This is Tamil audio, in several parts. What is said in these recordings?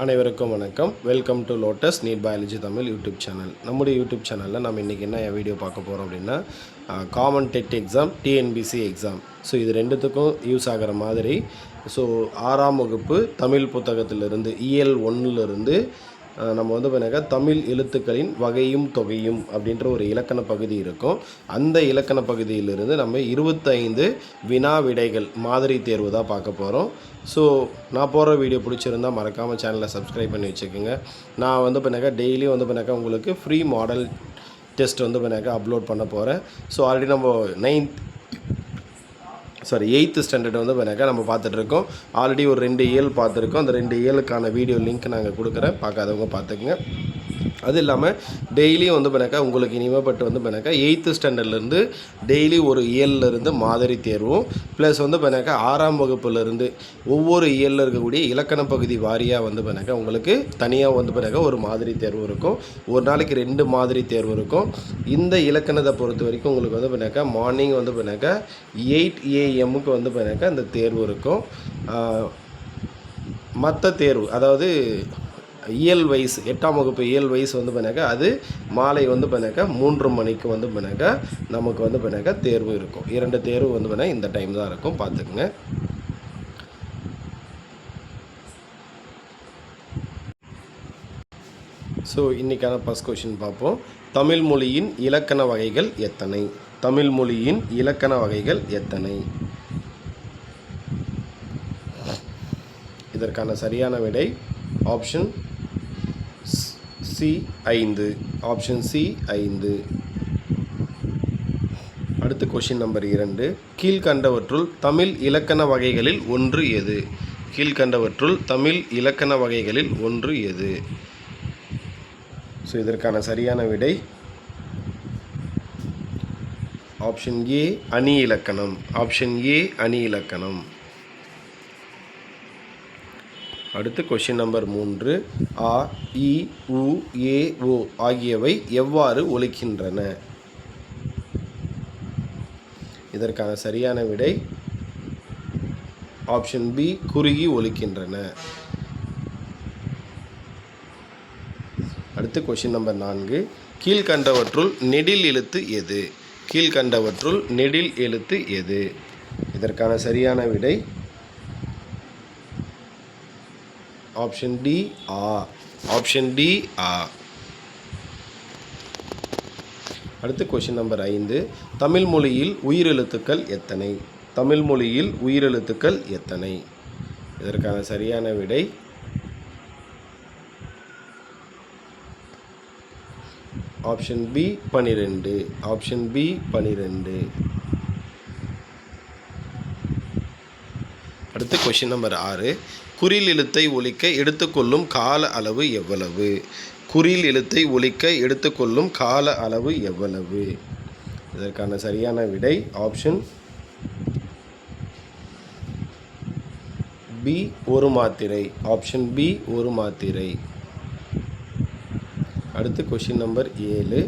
அனைவருக்கும் வணக்கம். Welcome to Lotus NEET biology Tamil YouTube channel. நம்முடைய யூடியூப் சேனலில் நம்ம இன்றைக்கி என்ன வீடியோ பார்க்க போகிறோம் அப்படின்னா, common TET exam, TNPSC exam. So இது ரெண்டுத்துக்கும் யூஸ் ஆகிற மாதிரி. ஸோ 6ஆம் வகுப்பு தமிழ் புத்தகத்திலிருந்து இயல் 1லிருந்து நம்ம பார்த்திங்கனாக்கா தமிழ் எழுத்துக்களின் வகையும் தொகையும் அப்படின்ற ஒரு இலக்கண பகுதி இருக்கும். அந்த இலக்கண பகுதியிலிருந்து நம்ம 25 வினா விடைகள் மாதிரி தேர்வு தான் பார்க்க போகிறோம். ஸோ நான் போடுற வீடியோ பிடிச்சிருந்தால் மறக்காமல் சேனலை சப்ஸ்கிரைப் பண்ணி வச்சுக்கோங்க. நான் பார்த்திங்கனாக்கா டெய்லியும் பார்த்திங்கனாக்கா உங்களுக்கு ஃப்ரீ மாடல் டெஸ்ட் பார்த்திங்கனாக்கா அப்லோட் பண்ண போகிறேன். ஸோ ஆல்ரெடி நம்ம 8th ஸ்டாண்டர்ட் பார்த்திங்கனாக்கா நம்ம பார்த்துட்ருக்கோம். ஆல்ரெடி ஒரு 2 இயல் பார்த்துருக்கோம். அந்த 2 இயலுக்கான வீடியோ லிங்க் நாங்கள் கொடுக்குறேன், பார்க்காதவங்க பார்த்துக்குங்க. அது இல்லாமல் டெய்லியும் பார்த்திங்கனாக்கா உங்களுக்கு இனிமேப்பட்டு பார்த்திங்கனாக்கா 8th ஸ்டாண்டர்ட்லேருந்து டெய்லி ஒரு இயல்லேருந்து மாதிரி தேர்வும் ப்ளஸ் பார்த்திங்கனாக்கா 6ஆம் வகுப்புலேருந்து ஒவ்வொரு இயலில் இருக்கக்கூடிய இலக்கண பகுதி வாரியாக பார்த்திங்கனாக்கா உங்களுக்கு தனியாக பார்த்திங்கனாக்கா ஒரு மாதிரி தேர்வு இருக்கும். ஒரு நாளைக்கு 2 மாதிரி தேர்வு இருக்கும். இந்த இலக்கணத்தை பொறுத்த வரைக்கும் உங்களுக்கு பார்த்திங்கனாக்கா மார்னிங் பார்த்திங்கனாக்கா 8 AM பார்த்திங்கனாக்கா இந்த தேர்வு இருக்கும். மற்ற தேர்வு அதாவது இயல் வைஸ் 8ஆம் வகுப்பு இயல் வைஸ் பார்த்திங்கனாக்கா அது மாலை பார்த்திங்கனாக்கா 3 மணிக்கு பார்த்திங்கனாக்கா நமக்கு பார்த்திங்கனாக்கா தேர்வு இருக்கும். 2 தேர்வு பார்த்திங்கனா இந்த டைம் தான் இருக்கும், பார்த்துக்குங்க. ஸோ இன்றைக்கான ஃபர்ஸ்ட் கொஷின் பார்ப்போம். தமிழ் மொழியின் இலக்கண வகைகள் எத்தனை? தமிழ் மொழியின் இலக்கண வகைகள் எத்தனை? இதற்கான சரியான விடை ஆப்ஷன் சி 5. Option C 5. அடுத்து கொஷின் நம்பர் 2. கீழ்கண்டவற்றுள் தமிழ் இலக்கண வகைகளில் ஒன்று எது? கீழ்கண்டவற்றுள் தமிழ் இலக்கண வகைகளில் ஒன்று எது? ஸோ இதற்கான சரியான விடை ஆப்ஷன் ஏ அணி இலக்கணம். ஆப்ஷன் ஏ அணி இலக்கணம். அடுத்து கொஷின் நம்பர் 3. அ, இ, உ, ஏ, ஓ ஆகியவை எவ்வாறு ஒலிக்கின்றன? இதற்கான சரியான விடை ஆப்ஷன் பி குறுகி ஒலிக்கின்றன. அடுத்து கொஷின் நம்பர் 4. கீழ்கண்டவற்றுள் நெடில் எழுத்து எது? கீழ்கண்டவற்றுள் நெடில் எழுத்து எது? இதற்கான சரியான விடை ஆப்ஷன் டி ஆ. ஆப்ஷன் டி ஆ. அடுத்து கொஷின் நம்பர் 5. தமிழ் மொழியில் உயிரெழுத்துக்கள் எத்தனை? தமிழ் மொழியில் உயிரெழுத்துக்கள் எத்தனை? இதற்கான சரியான விடை ஆப்ஷன் பி 12. Option B 12. அடுத்து கொஷின் நம்பர் 6. குறில் எழுத்தை ஒலிக்க எடுத்துக்கொள்ளும் கால அளவு எவ்வளவு? குறில் எழுத்தை ஒலிக்க எடுத்துக்கொள்ளும் கால அளவு எவ்வளவு? இதற்கான சரியான விடை ஆப்ஷன் பி 1 மாத்திரை. ஆப்ஷன் பி 1 மாத்திரை. அடுத்து கொஷின் நம்பர் 7.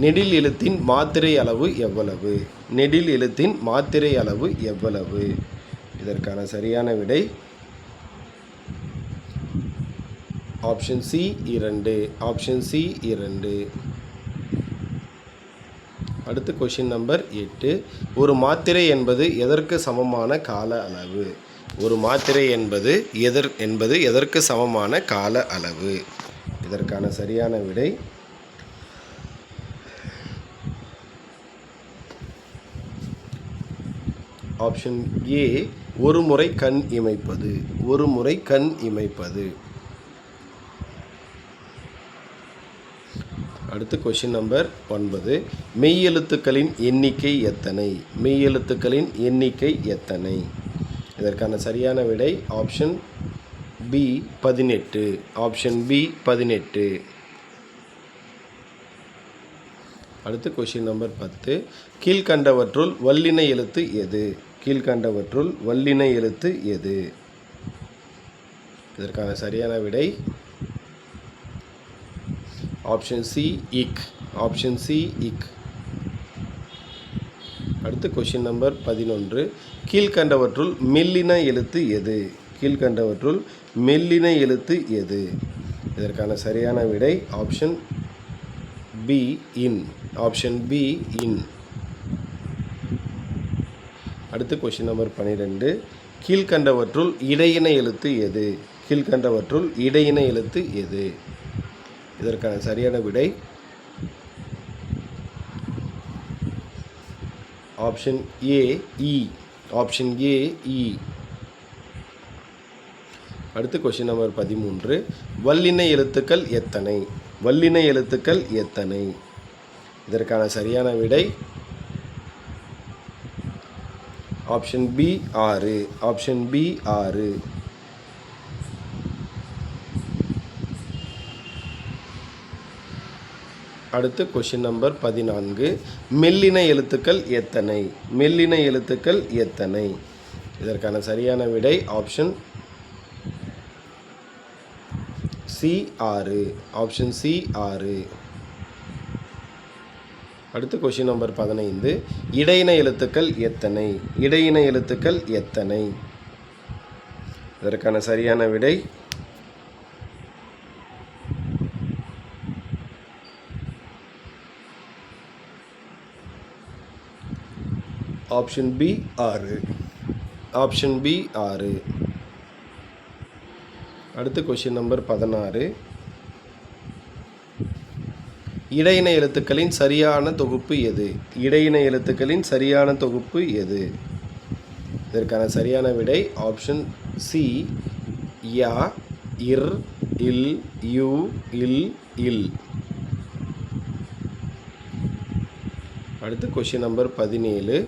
நெடில் எழுத்தின் மாத்திரை அளவு எவ்வளவு? நெடில் எழுத்தின் மாத்திரை அளவு எவ்வளவு? இதற்கான சரியான விடை ஆப்ஷன் சி 2. Option C 2. அடுத்து கொஷின் நம்பர் 8. ஒரு மாத்திரை என்பது எதற்கு சமமான கால அளவு? ஒரு மாத்திரை என்பது எதற்கு சமமான கால அளவு? இதற்கான சரியான விடை ஆப்ஷன் ஏ ஒரு முறை கண் இமைப்பது. ஒரு முறை கண் இமைப்பது. அடுத்து கொஷின் நம்பர் 9. மெய்யெழுத்துக்களின் எண்ணிக்கை எத்தனை? மெய்யெழுத்துக்களின் எண்ணிக்கை எத்தனை? இதற்கான சரியான விடை ஆப்ஷன் பி 18. Option B 18. அடுத்து கொஷின் நம்பர் 10. கீழ்கண்டவற்றுள் வல்லின எழுத்து எது? கீழ்கண்டவற்றுள் வல்லின எழுத்து எது? இதற்கான சரியான விடை ஆப்ஷன் சி இக். ஆப்ஷன் சி இக். அடுத்து கொஷின் நம்பர் 11. கீழ்கண்டவற்றுள் மெல்லின எழுத்து எது? கீழ்கண்டவற்றுள் மெல்லின எழுத்து எது? இதற்கான சரியான விடை option be in. Option be in. அடுத்து கொஸ்டின் நம்பர் 12. கீழ்கண்டவற்றுள் இடையின எழுத்து எது? கீழ்கண்டவற்றுள் இடையின எழுத்து எது? இதற்கான சரியான விடை option A E. Option A இ. அடுத்து கொஸ்டின் நம்பர் 13. வல்லின எழுத்துக்கள் எத்தனை? வல்லின எழுத்துக்கள் எத்தனை? இதற்கான சரியான விடை ஆப்ஷன் பி 6. Option B 6. அடுத்து கொஸ்டின் நம்பர் 14. மெல்லின எழுத்துக்கள் எத்தனை? மெல்லின எழுத்துக்கள் எத்தனை? இதற்கான சரியான விடை ஆப்ஷன் சி 6. Option C 6. அடுத்து கொஸ்டின் நம்பர் 15. இடையின எழுத்துக்கள் எத்தனை? இடையின எழுத்துக்கள் எத்தனை? இதற்கான சரியான விடை ஆப்ஷன் பி 6. Option B 6. அடுத்து கொஸ்டின் நம்பர் 16. இடையின எழுத்துக்களின் சரியான தொகுப்பு எது? இடையின எழுத்துக்களின் சரியான தொகுப்பு எது? இதற்கான சரியான விடை ஆப்ஷன் சி யா இர் இல் யு இல் இல். அடுத்து கொஸ்டின் நம்பர் 17.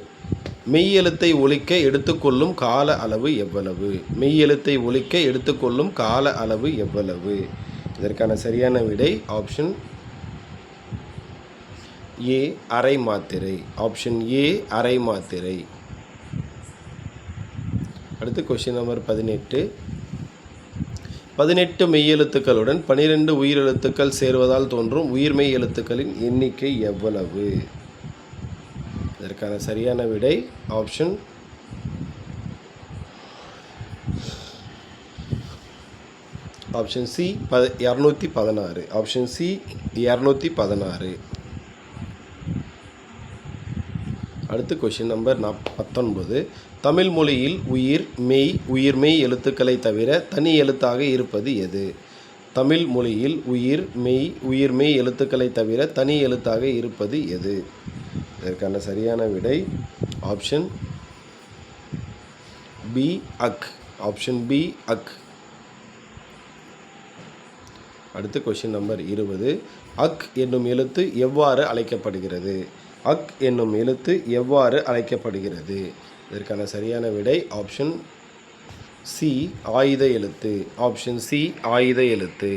மெய்யெழுத்தை ஒலிக்க எடுத்துக்கொள்ளும் கால அளவு எவ்வளவு? மெய்யெழுத்தை ஒலிக்க எடுத்துக்கொள்ளும் கால அளவு எவ்வளவு? இதற்கான சரியான விடை ஆப்ஷன் ஏ அரை மாத்திரை. ஆப்ஷன் ஏ அரை மாத்திரை. அடுத்து கொஸ்டின் நம்பர் 18. 18 மெய்யெழுத்துக்களுடன் 12 உயிரெழுத்துக்கள் சேர்வதால் தோன்றும் உயிர்மெய் எழுத்துக்களின் எண்ணிக்கை எவ்வளவு? இதற்கான சரியான விடை option option C 216. Option C 216. அடுத்து கொஸ்டின் நம்பர் 19. தமிழ் மொழியில் உயிர் மெய் உயிர்மெய் எழுத்துக்களை தவிர தனி எழுத்தாக இருப்பது எது? தமிழ் மொழியில் உயிர் மெய் உயிர்மெய் எழுத்துக்களை தவிர தனி எழுத்தாக இருப்பது எது? இதற்கான சரியான விடை ஆப்ஷன் பி அக். ஆப்ஷன் பி அக். அடுத்து கொஸ்டின் நம்பர் 20. அக் என்னும் எழுத்து எவ்வாறு அழைக்கப்படுகிறது? அக் என்னும் எழுத்து எவ்வாறு அழைக்கப்படுகிறது? இதற்கான சரியான விடை ஆப்ஷன் சி ஆயுத எழுத்து. ஆப்ஷன் சி ஆயுத எழுத்து.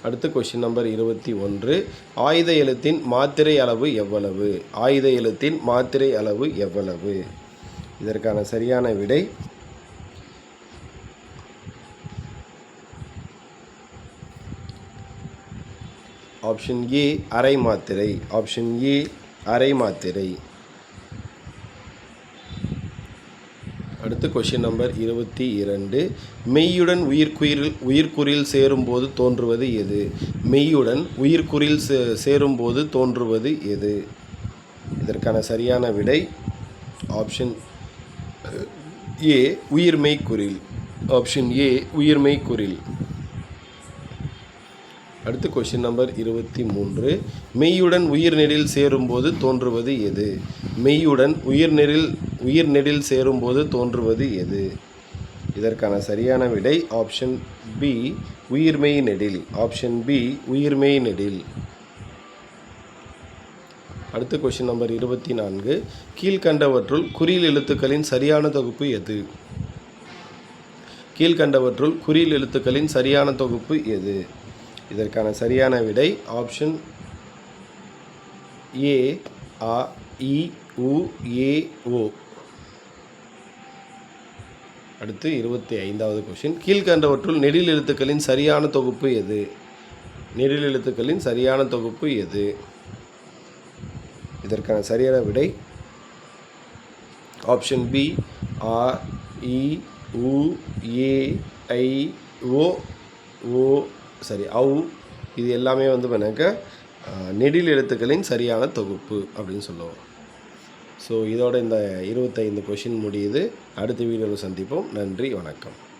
அடுத்து கொஸ்டின் நம்பர் 21. ஆயுத எழுத்தின் மாத்திரை அளவு எவ்வளவு? ஆயுத எழுத்தின் மாத்திரை அளவு எவ்வளவு? இதற்கான சரியான விடை ஆப்ஷன் ஏ அரை மாத்திரை. ஆப்ஷன் ஏ அரை மாத்திரை. அடுத்து கொஸ்டின் நம்பர் 22. மெய்யுடன் உயிர்க்குறில் சேரும்போது தோன்றுவது எது? மெய்யுடன் உயிர்க்குறில் சேரும்போது தோன்றுவது எது? இதற்கான சரியான விடை ஆப்ஷன் ஏ உயிர்மெய்க்குறில். Option A உயிர்மெய்க்குறில். அடுத்து கொஸ்டின் நம்பர் 23. மெய்யுடன் உயிர்நெடில் சேரும்போது தோன்றுவது எது? மெய்யுடன் உயிர்நெடில் சேரும்போது தோன்றுவது எது? இதற்கான சரியான விடை ஆப்ஷன் பி உயிர்மெய் நெடில். ஆப்ஷன் பி உயிர்மெய் நெடில். அடுத்து கொஸ்டின் நம்பர் 24. கீழ்கண்டவற்றுள் குறில் எழுத்துக்களின் சரியான தொகுப்பு எது? கீழ்கண்டவற்றுள் குறில் எழுத்துக்களின் சரியான தொகுப்பு எது? இதற்கான சரியான விடை ஆப்ஷன் ஏ அ இ உ ஏ ஓ. அடுத்து 25வது கொஸ்டின். கீழ்கண்டவற்றுள் நெடில் எழுத்துக்களின் சரியான தொகுப்பு எது? நெடில் எழுத்துக்களின் சரியான தொகுப்பு எது? இதற்கான சரியான விடை ஆப்ஷன் பி ஆ இ உ ஏ ஐ ஓ ஓ ஔ இது எல்லாமே வந்து எனக்கு நெடில் எழுத்துக்களின் சரியான தொகுப்பு அப்படின்னு சொல்லுவோம். ஸோ இதோட இந்த 25 கொஷின் முடியுது. அடுத்த வீடியோவில் சந்திப்போம். நன்றி, வணக்கம்.